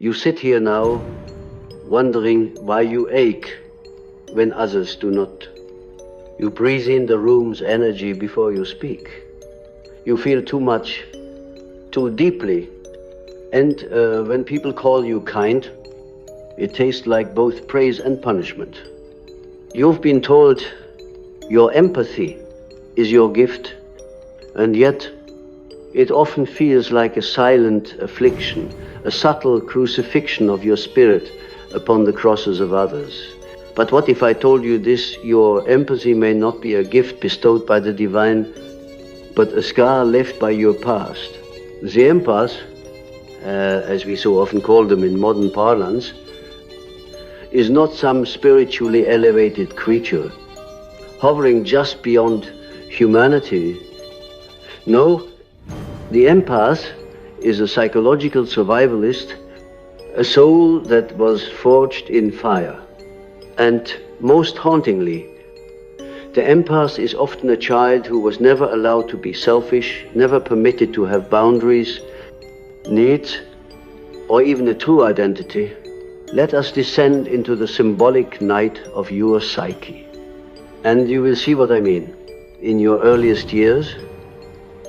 You sit here now, wondering why you ache when others do not. You breathe in the room's energy before you speak. You feel too much, too deeply. And when people call you kind, it tastes like both praise and punishment. You've been told your empathy is your gift, and yet it often feels like a silent affliction, a subtle crucifixion of your spirit upon the crosses of others. But what if I told you this? Your empathy may not be a gift bestowed by the divine, but a scar left by your past. The empath, as we so often call them in modern parlance, is not some spiritually elevated creature, hovering just beyond humanity. No, the empath is a psychological survivalist, a soul that was forged in fire. And most hauntingly, the empath is often a child who was never allowed to be selfish, never permitted to have boundaries, needs, or even a true identity. Let us descend into the symbolic night of your psyche. And you will see what I mean. In your earliest years,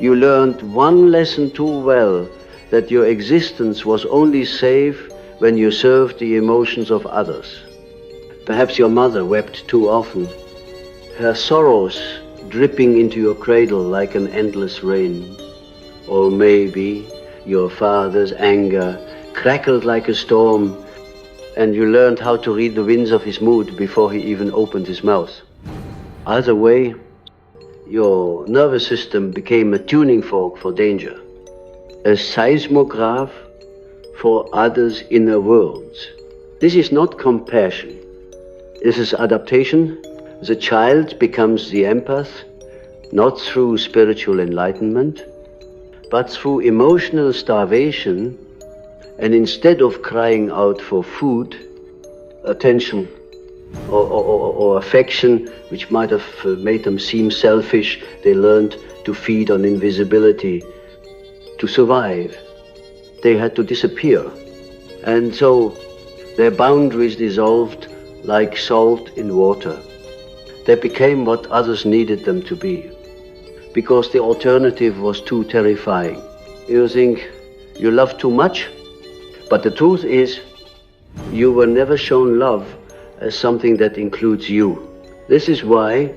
you learned one lesson too well, that your existence was only safe when you served the emotions of others. Perhaps your mother wept too often, her sorrows dripping into your cradle like an endless rain. Or maybe your father's anger crackled like a storm, and you learned how to read the winds of his mood before he even opened his mouth. Either way, your nervous system became a tuning fork for danger, a seismograph for others' inner worlds. This is not compassion. This is adaptation. The child becomes the empath, not through spiritual enlightenment, but through emotional starvation, and instead of crying out for food, attention, or affection, which might have made them seem selfish, they learned to feed on invisibility. To survive, they had to disappear. And so their boundaries dissolved like salt in water. They became what others needed them to be, because the alternative was too terrifying. You think you love too much, but the truth is, you were never shown love as something that includes you. This is why,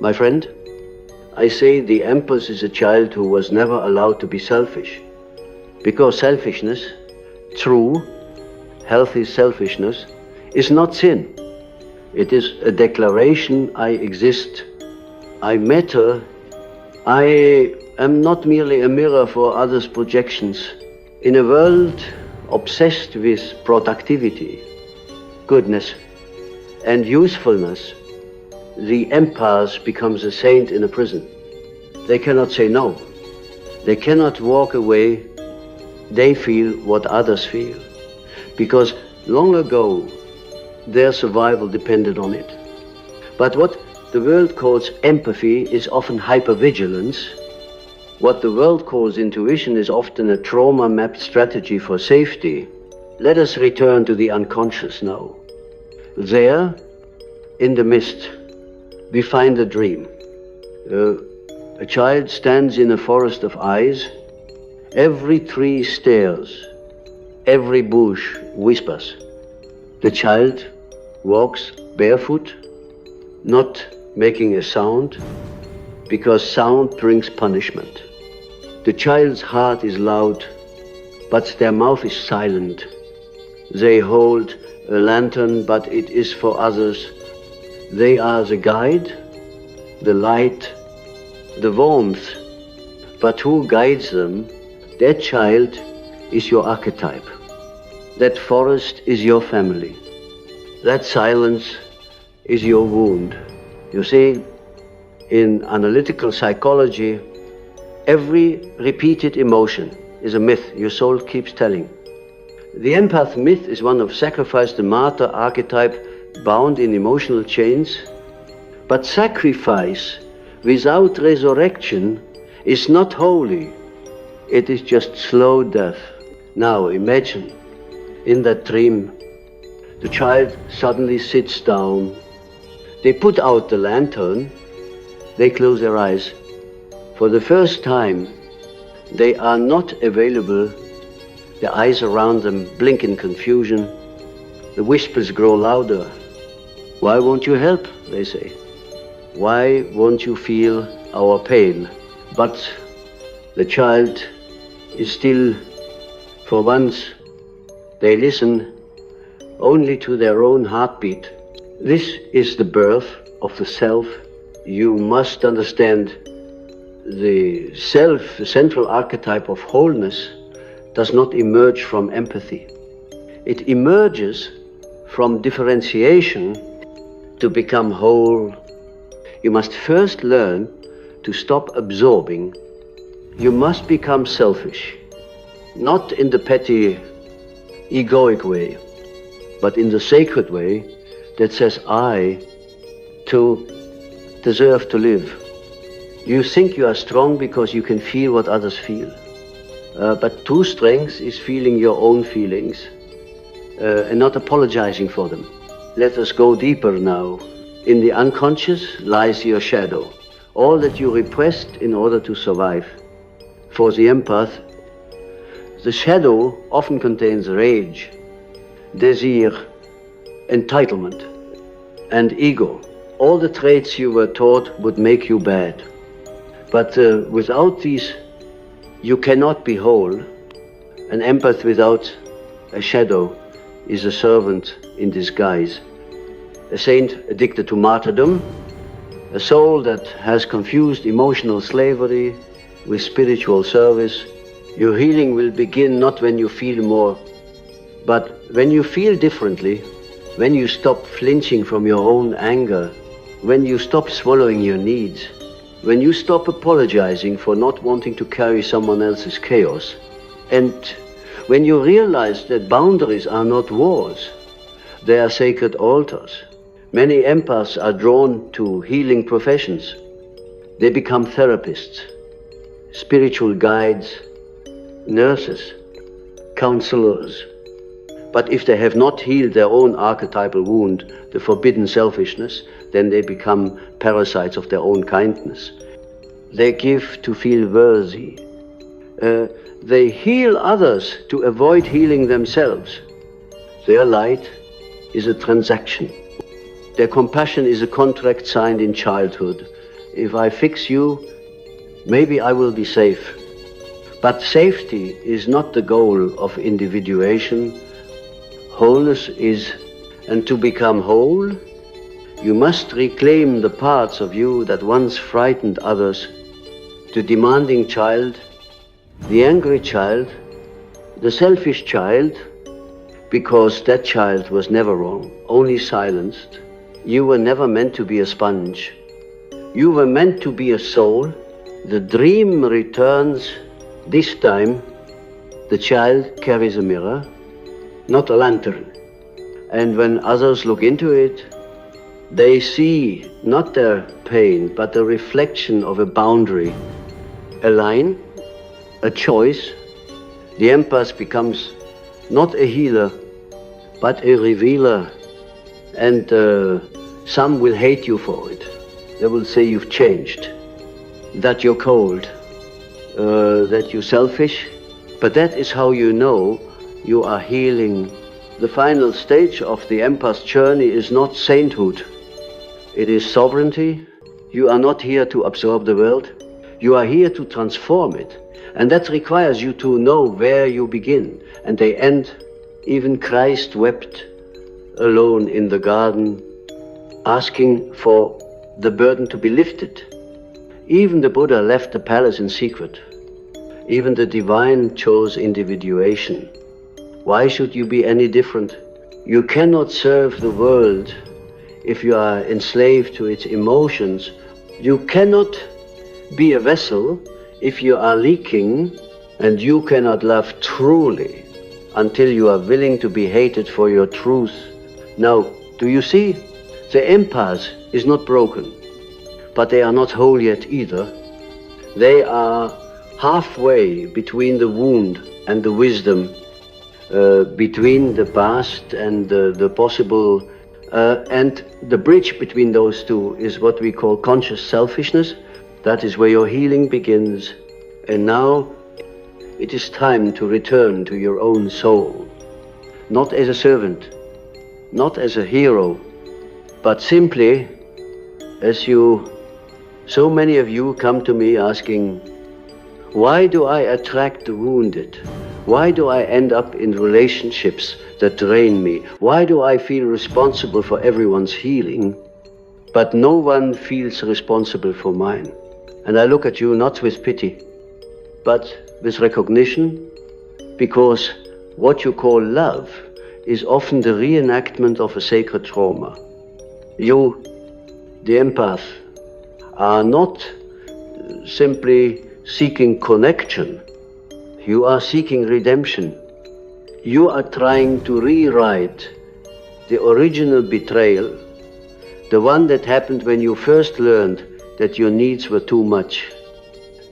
my friend, I say the empath is a child who was never allowed to be selfish. Because selfishness, true, healthy selfishness, is not sin. It is a declaration: I exist, I matter, I am not merely a mirror for others' projections. In a world obsessed with productivity, goodness, and usefulness, the empath becomes a saint in a prison. They cannot say no. They cannot walk away. They feel what others feel, because long ago their survival depended on it. But what the world calls empathy is often hypervigilance. What the world calls intuition is often a trauma-mapped strategy for safety. Let us return to the unconscious now. There, in the mist, we find a dream. A child stands in a forest of eyes. Every tree stares. Every bush whispers. The child walks barefoot, not making a sound, because sound brings punishment. The child's heart is loud, but their mouth is silent. They hold a lantern, but it is for others. They are the guide, the light, the warmth. But who guides them? That child is your archetype. That forest is your family. That silence is your wound. You see, in analytical psychology, every repeated emotion is a myth your soul keeps telling. The empath myth is one of sacrifice, the martyr archetype bound in emotional chains. But sacrifice without resurrection is not holy. It is just slow death. Now imagine In that dream, the child suddenly sits down. They put out the lantern, they close their eyes. For the first time, they are not available. The eyes around them blink in confusion. The whispers grow louder. Why won't you help, they say. Why won't you feel our pain? But the child is still, for once, they listen only to their own heartbeat. This is the birth of the self. You must understand the self, the central archetype of wholeness, does not emerge from empathy. It emerges from differentiation to become whole. You must first learn to stop absorbing. You must become selfish, not in the petty, egoic way, but in the sacred way that says, I too deserve to live. You think you are strong because you can feel what others feel. But true strength is feeling your own feelings and not apologizing for them. Let us go deeper now. In the unconscious lies your shadow, all that you repressed in order to survive. For the empath, the shadow often contains rage, desire, entitlement, and ego. All the traits you were taught would make you bad. But without these, you cannot be whole. An empath without a shadow is a servant in disguise. A saint addicted to martyrdom, a soul that has confused emotional slavery with spiritual service. Your healing will begin not when you feel more, but when you feel differently, when you stop flinching from your own anger, when you stop swallowing your needs, when you stop apologizing for not wanting to carry someone else's chaos, and when you realize that boundaries are not walls, they are sacred altars. Many empaths are drawn to healing professions. They become therapists, spiritual guides, nurses, counselors. But if they have not healed their own archetypal wound, the forbidden selfishness, then they become parasites of their own kindness. They give to feel worthy. They heal others to avoid healing themselves. Their light is a transaction. Their compassion is a contract signed in childhood. If I fix you, maybe I will be safe. But safety is not the goal of individuation. Wholeness is, and to become whole, you must reclaim the parts of you that once frightened others. The demanding child, the angry child, the selfish child, because that child was never wrong, only silenced. You were never meant to be a sponge. You were meant to be a soul. The dream returns. This time, the child carries a mirror, not a lantern. And when others look into it, they see not their pain, but the reflection of a boundary, a line, a choice. The empath becomes not a healer, but a revealer. And some will hate you for it. They will say you've changed, that you're cold, that you're selfish. But that is how you know you are healing. The final stage of the empath's journey is not sainthood. It is sovereignty. You are not here to absorb the world. You are here to transform it. And that requires you to know where you begin. And they end, even Christ wept alone in the garden, asking for the burden to be lifted. Even the Buddha left the palace in secret. Even the divine chose individuation. Why should you be any different? You cannot serve the world if you are enslaved to its emotions. You cannot be a vessel if you are leaking, and you cannot love truly until you are willing to be hated for your truth. Now, do you see? The empath is not broken, but they are not whole yet either. They are halfway between the wound and the wisdom. between the past and the possible, and the bridge between those two is what we call conscious selfishness. That is where your healing begins. And now it is time to return to your own soul, not as a servant, not as a hero, but simply as so many of you come to me asking, why do I attract the wounded? Why do I end up in relationships that drain me? Why do I feel responsible for everyone's healing, but no one feels responsible for mine? And I look at you not with pity, but with recognition, because what you call love is often the reenactment of a sacred trauma. You, the empath, are not simply seeking connection. You are seeking redemption. You are trying to rewrite the original betrayal, the one that happened when you first learned that your needs were too much,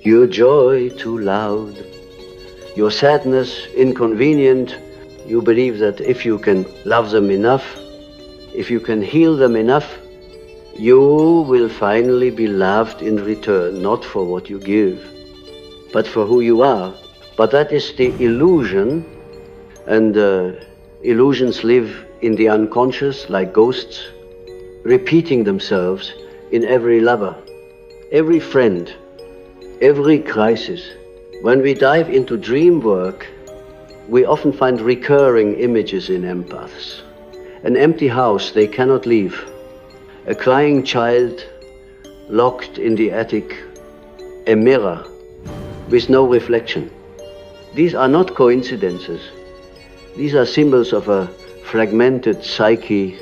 your joy too loud, your sadness inconvenient. You believe that if you can love them enough, if you can heal them enough, you will finally be loved in return, not for what you give, but for who you are. But that is the illusion, and illusions live in the unconscious like ghosts, repeating themselves in every lover, every friend, every crisis. When we dive into dream work, we often find recurring images in empaths. An empty house they cannot leave, a crying child locked in the attic, a mirror with no reflection. These are not coincidences. These are symbols of a fragmented psyche.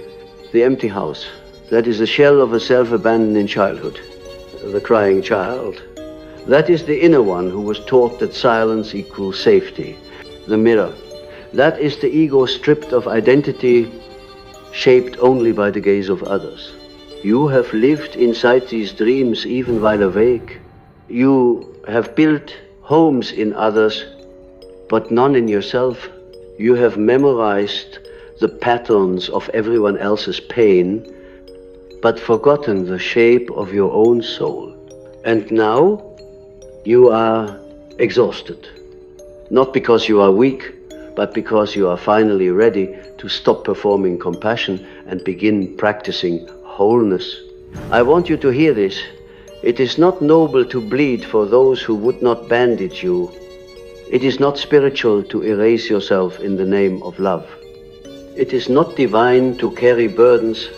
The empty house, that is the shell of a self-abandoned in childhood. The crying child, that is the inner one who was taught that silence equals safety. The mirror, that is the ego stripped of identity, shaped only by the gaze of others. You have lived inside these dreams even while awake. You have built homes in others, but none in yourself. You have memorized the patterns of everyone else's pain, but forgotten the shape of your own soul. And now you are exhausted, not because you are weak, but because you are finally ready to stop performing compassion and begin practicing wholeness. I want you to hear this. It is not noble to bleed for those who would not bandage you. It is not spiritual to erase yourself in the name of love. It is not divine to carry burdens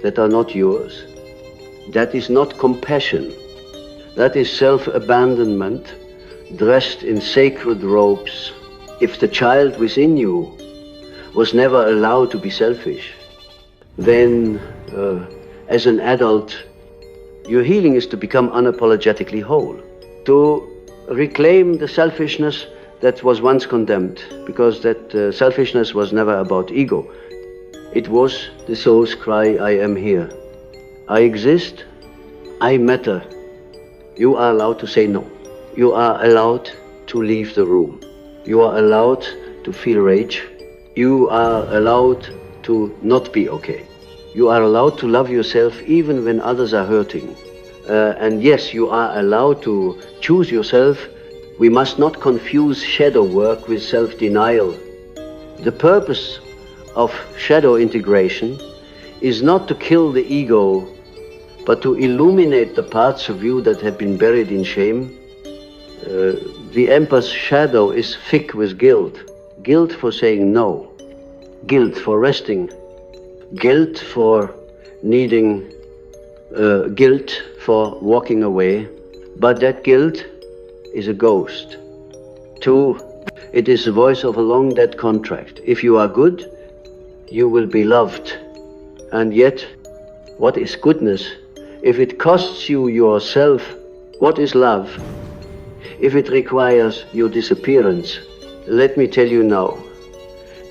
that are not yours. That is not compassion. That is self-abandonment dressed in sacred robes. If the child within you was never allowed to be selfish, then as an adult, your healing is to become unapologetically whole, to reclaim the selfishness that was once condemned, because that selfishness was never about ego. It was the soul's cry, I am here. I exist, I matter. You are allowed to say no. You are allowed to leave the room. You are allowed to feel rage. You are allowed to not be okay. You are allowed to love yourself even when others are hurting. And yes, you are allowed to choose yourself. We must not confuse shadow work with self-denial. The purpose of shadow integration is not to kill the ego, but to illuminate the parts of you that have been buried in shame. The empath's shadow is thick with guilt. Guilt for saying no. Guilt for resting. Guilt for needing, guilt for walking away. But that guilt is a ghost. 2, it is the voice of a long dead contract. If you are good, you will be loved. And yet, what is goodness? If it costs you yourself, what is love? If it requires your disappearance, let me tell you now,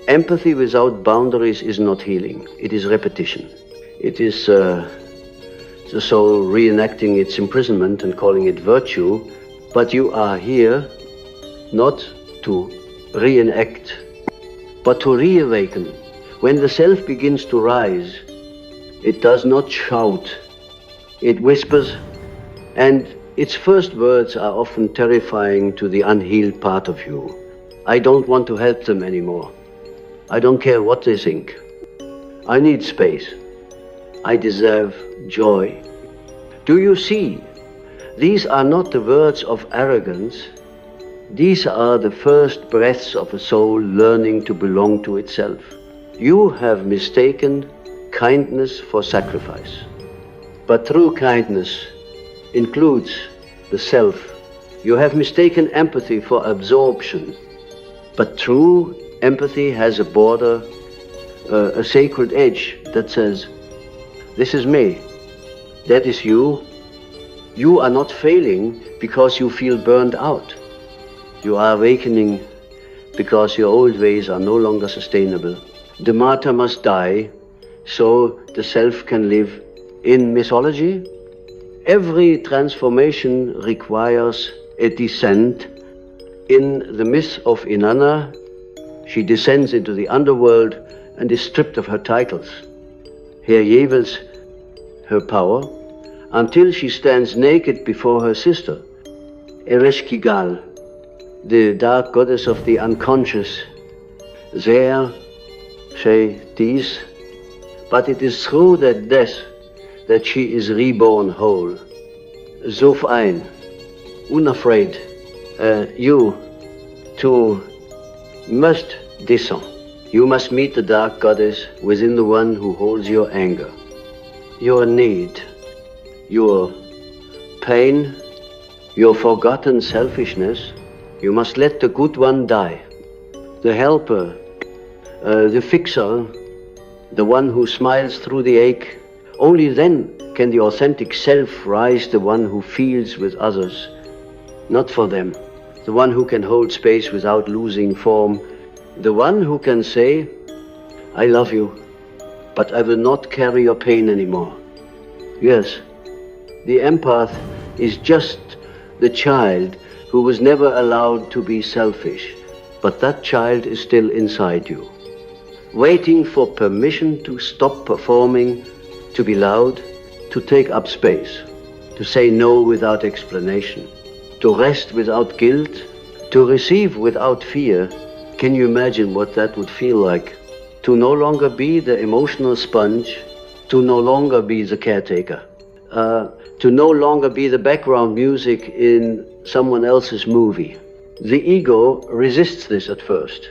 empathy without boundaries is not healing. It is repetition. It is the soul reenacting its imprisonment and calling it virtue. But you are here not to reenact But to reawaken, when the self begins to rise, it does not shout, it whispers, and its first words are often terrifying to the unhealed part of you. I don't want to help them anymore. I don't care what they think. I need space. I deserve joy. Do you see? These are not the words of arrogance. These are the first breaths of a soul learning to belong to itself. You have mistaken kindness for sacrifice. But true kindness includes the self. You have mistaken empathy for absorption. But true empathy has a border, a sacred edge that says, this is me, that is you. You are not failing because you feel burned out. You are awakening because your old ways are no longer sustainable. The martyr must die so the self can live. In mythology, every transformation requires a descent. In the myth of Inanna, she descends into the underworld and is stripped of her titles. Her Jewels, her power, until she stands naked before her sister, Ereshkigal, the dark goddess of the unconscious. There, she dies, but it is through that death that she is reborn whole. So fine, unafraid, you too must descend. You must meet the dark goddess within the one who holds your anger, your need, your pain, your forgotten selfishness. You must let the good one die. The helper, the fixer, the one who smiles through the ache. Only then can the authentic self rise, the one who feels with others, not for them. The one who can hold space without losing form. The one who can say, I love you, but I will not carry your pain anymore. Yes, the empath is just the child who was never allowed to be selfish, but that child is still inside you, waiting for permission to stop performing, to be loud, to take up space, to say no without explanation, to rest without guilt, to receive without fear. Can you imagine what that would feel like? To no longer be the emotional sponge, to no longer be the caretaker, to no longer be the background music in someone else's movie. The ego resists this at first.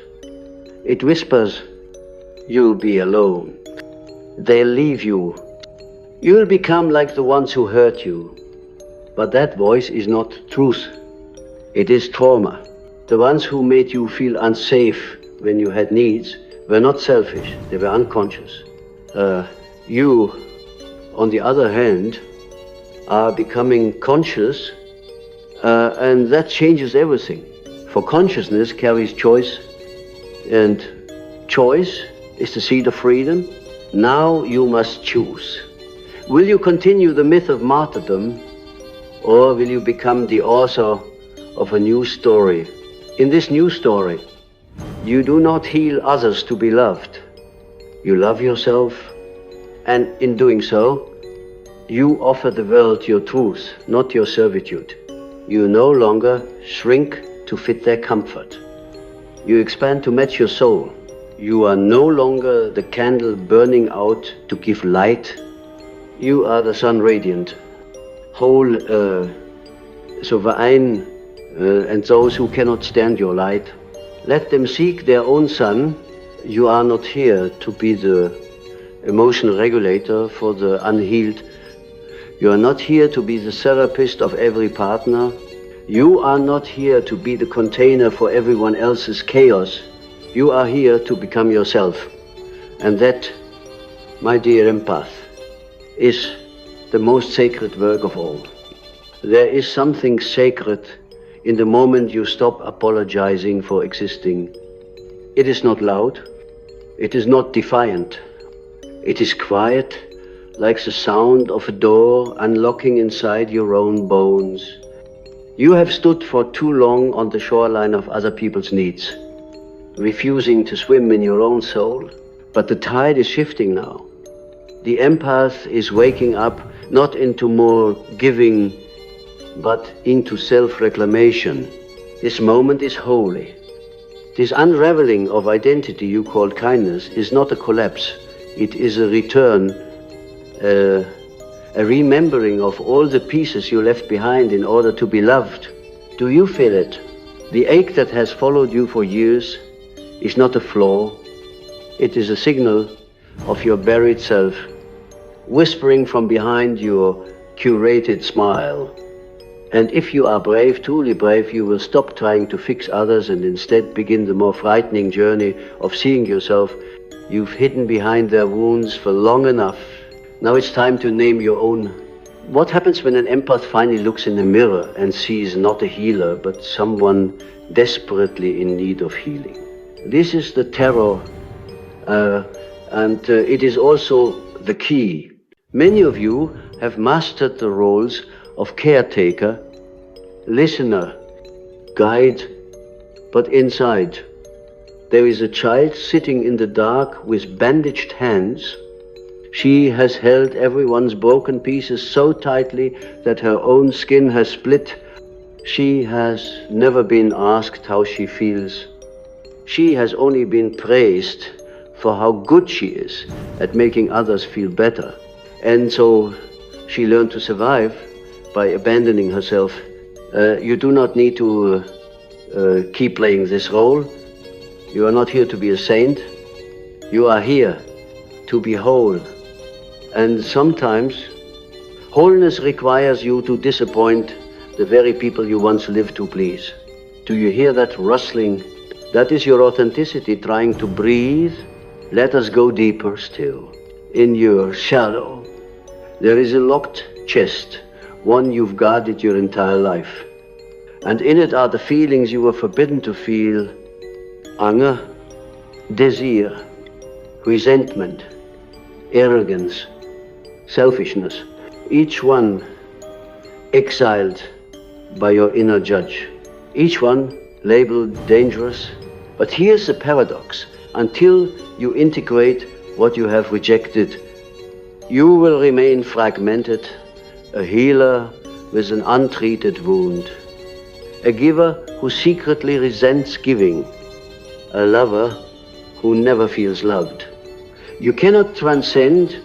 It whispers, you'll be alone. They'll leave you. You'll become like the ones who hurt you. But that voice is not truth. It is trauma. The ones who made you feel unsafe when you had needs were not selfish, they were unconscious. You, on the other hand, are becoming conscious, and that changes everything. For consciousness carries choice, and choice is the seed of freedom. Now you must choose. Will you continue the myth of martyrdom, or will you become the author of a new story? In this new story, you do not heal others to be loved. You love yourself, and in doing so, you offer the world your truth, not your servitude. You no longer shrink to fit their comfort. You expand to match your soul. You are no longer the candle burning out to give light. You are the sun radiant. Whole, so verein, and those who cannot stand your light, let them seek their own sun. You are not here to be the emotional regulator for the unhealed. You are not here to be the therapist of every partner. You are not here to be the container for everyone else's chaos. You are here to become yourself. And that, my dear empath, is the most sacred work of all. There is something sacred in the moment you stop apologizing for existing. It is not loud. It is not defiant. It is quiet, like the sound of a door unlocking inside your own bones. You have stood for too long on the shoreline of other people's needs. refusing to swim in your own soul. But the tide is shifting now. The empath is waking up not into more giving, but into self-reclamation. This moment is holy. This unraveling of identity you call kindness is not a collapse. It is a return, a remembering of all the pieces you left behind in order to be loved. Do you feel it? The ache that has followed you for years is not a flaw. It is a signal of your buried self, whispering from behind your curated smile. And if you are brave, truly brave, you will stop trying to fix others and instead begin the more frightening journey of seeing yourself. You've hidden behind their wounds for long enough. Now it's time to name your own. What happens when an empath finally looks in the mirror and sees not a healer, but someone desperately in need of healing? This is the terror, and it is also the key. Many of you have mastered the roles of caretaker, listener, guide, but inside there is a child sitting in the dark with bandaged hands. She has held everyone's broken pieces so tightly that her own skin has split. She has never been asked how she feels. She has only been praised for how good she is at making others feel better. And so she learned to survive by abandoning herself. You do not need to keep playing this role. You are not here to be a saint. You are here to be whole. And sometimes wholeness requires you to disappoint the very people you once lived to please. Do you hear that rustling? That is your authenticity trying to breathe. Let us go deeper still. In your shadow, there is a locked chest, one you've guarded your entire life. And in it are the feelings you were forbidden to feel: anger, desire, resentment, arrogance, selfishness, each one exiled by your inner judge, each one labeled dangerous. But here's the paradox: until you integrate what you have rejected, you will remain fragmented, a healer with an untreated wound, a giver who secretly resents giving, a lover who never feels loved. You cannot transcend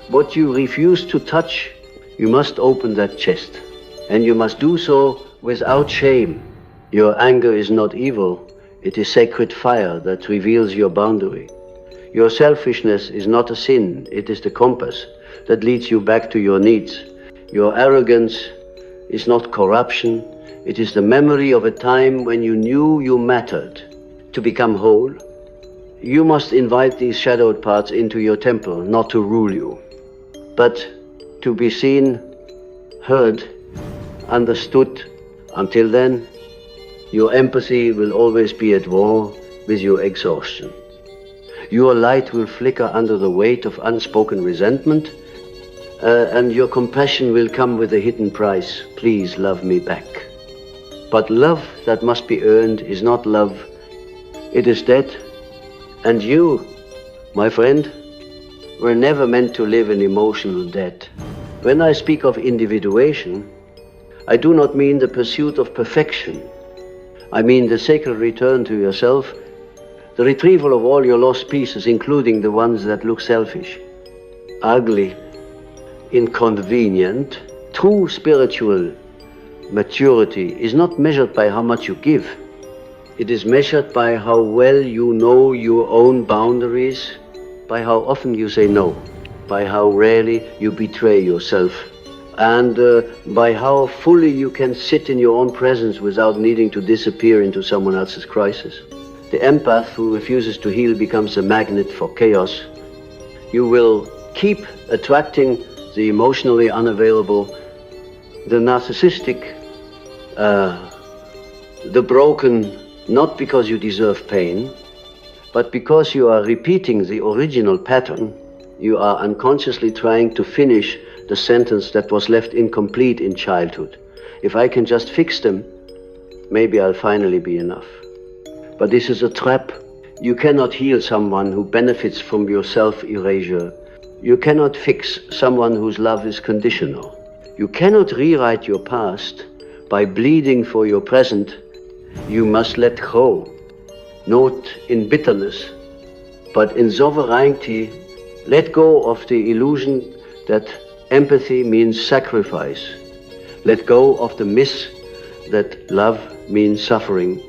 what you refuse to touch. You must open that chest, and you must do so without shame. Your anger is not evil. It is sacred fire that reveals your boundary. Your selfishness is not a sin. It is the compass that leads you back to your needs. Your arrogance is not corruption. It is the memory of a time when you knew you mattered. To become whole, you must invite these shadowed parts into your temple, not to rule you, but to be seen, heard, understood. Until then, your empathy will always be at war with your exhaustion. Your light will flicker under the weight of unspoken resentment, and your compassion will come with a hidden price. Please love me back. But love that must be earned is not love. It is debt. And you, my friend, were never meant to live in emotional debt. When I speak of individuation, I do not mean the pursuit of perfection. I mean the sacred return to yourself, the retrieval of all your lost pieces, including the ones that look selfish, ugly, inconvenient. True spiritual maturity is not measured by how much you give. It is measured by how well you know your own boundaries, by how often you say no, by how rarely you betray yourself, and by how fully you can sit in your own presence without needing to disappear into someone else's crisis. The empath who refuses to heal becomes a magnet for chaos. You will keep attracting the emotionally unavailable, the narcissistic, the broken, not because you deserve pain, but because you are repeating the original pattern. You are unconsciously trying to finish the sentence that was left incomplete in childhood. If I can just fix them, maybe I'll finally be enough. But this is a trap. You cannot heal someone who benefits from your self-erasure. You cannot fix someone whose love is conditional. You cannot rewrite your past by bleeding for your present. You must let go, not in bitterness, but in sovereignty. Let go of the illusion that empathy means sacrifice. Let go of the myth that love means suffering.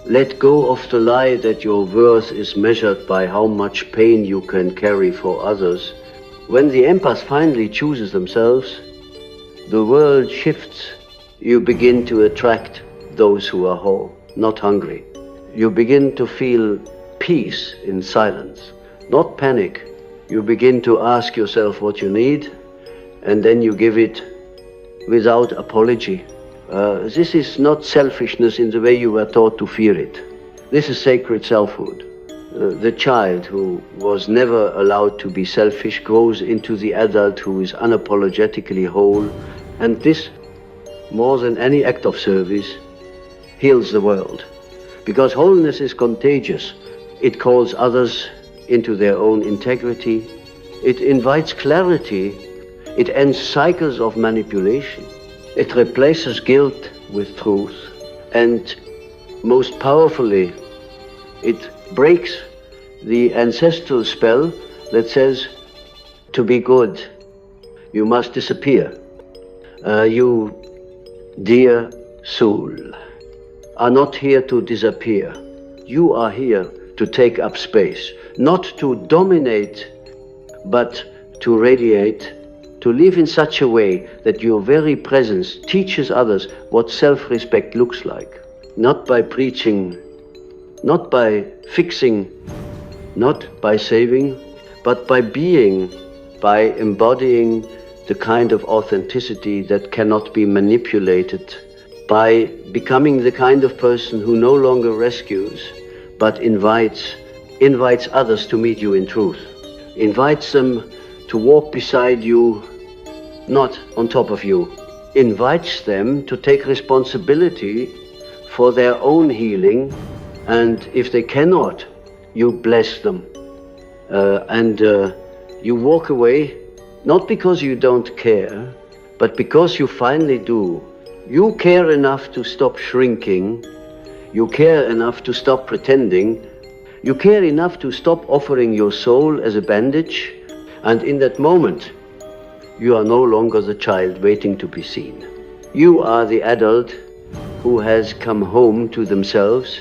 Let go of the lie that your worth is measured by how much pain you can carry for others. When the empath finally chooses themselves, the world shifts. You begin to attract those who are whole, not hungry. You begin to feel peace in silence, not panic. You begin to ask yourself what you need, and then you give it without apology. This is not selfishness in the way you were taught to fear it. This is sacred selfhood. The child who was never allowed to be selfish grows into the adult who is unapologetically whole, and this, more than any act of service, heals the world. Because wholeness is contagious. It calls others into their own integrity. It invites clarity. It ends cycles of manipulation. It replaces guilt with truth. And most powerfully, it breaks the ancestral spell that says, to be good, you must disappear. You, dear soul, are not here to disappear. You are here to take up space, not to dominate, but to radiate, to live in such a way that your very presence teaches others what self-respect looks like. Not by preaching, not by fixing, not by saving, but by being, by embodying the kind of authenticity that cannot be manipulated, by becoming the kind of person who no longer rescues, but invites others to meet you in truth, invites them to walk beside you, not on top of you, invites them to take responsibility for their own healing, and if they cannot, you bless them. You walk away, not because you don't care, but because you finally do. You care enough to stop shrinking. You care enough to stop pretending. You care enough to stop offering your soul as a bandage. And in that moment, you are no longer the child waiting to be seen. You are the adult who has come home to themselves